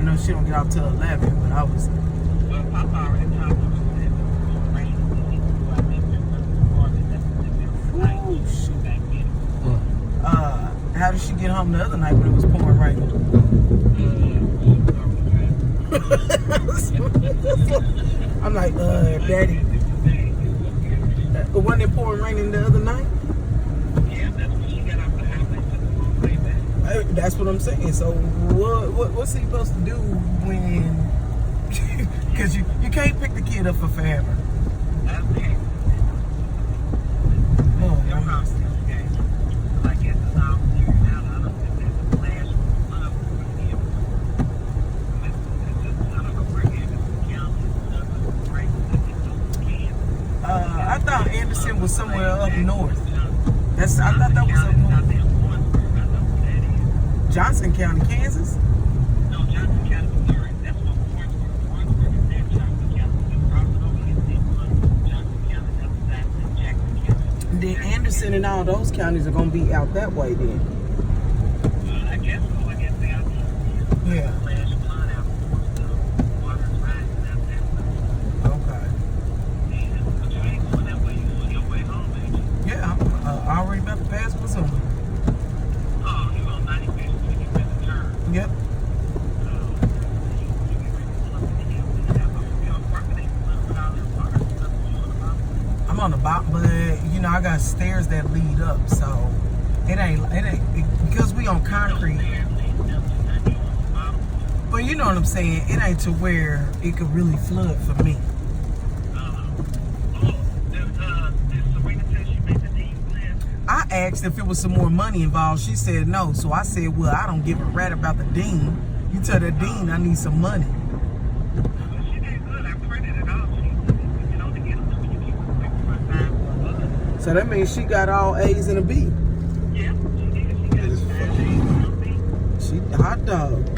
know she don't get off till 11, but I was. Well, Papa already told me that Ooh, shoot. How did she get home the other night when it was pouring rain? I'm like, Daddy. Wasn't it pouring raining the other night? Yeah, that's when she got off the house and took the long way back. That's what I'm saying. So what's he supposed to do when? Because you can't pick the kid up for forever. Okay. Oh, Your house is okay. Like at the house, figured out, I don't think there's a flash flood for him. I don't know where Anderson County is, right? I thought Anderson was somewhere up north. I thought that was up north. Johnson County, Kansas. No, Johnson County, Missouri. That's what Warrensburg is in Johnson County. You cross it over into Johnson County, that's that in Jackson County. Then Anderson and all those counties are gonna be out that way then. I guess so. I guess they out there. Yeah. Flash flood out before the water's rising out there. Okay. Yeah, but you ain't going that way. You on your way home, ain't you? Yeah, I'm already about to pass Missouri. Oh, you on 95th, so you get ready to turn. Yep. I'm on the bottom, but I got stairs that lead up, so it ain't because we on concrete. But you know what I'm saying? It ain't to where it could really flood for me. I asked if it was some more money involved. She said no. So I said, well, I don't give a rat about the dean. You tell the dean I need some money. She did good. I printed it off. You know, to get them when you keep them quick for a time for others. So that means she got all A's and a B. Yeah, she did. She got a She hot dog.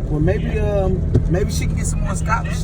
Well, maybe she can get some more scholarships.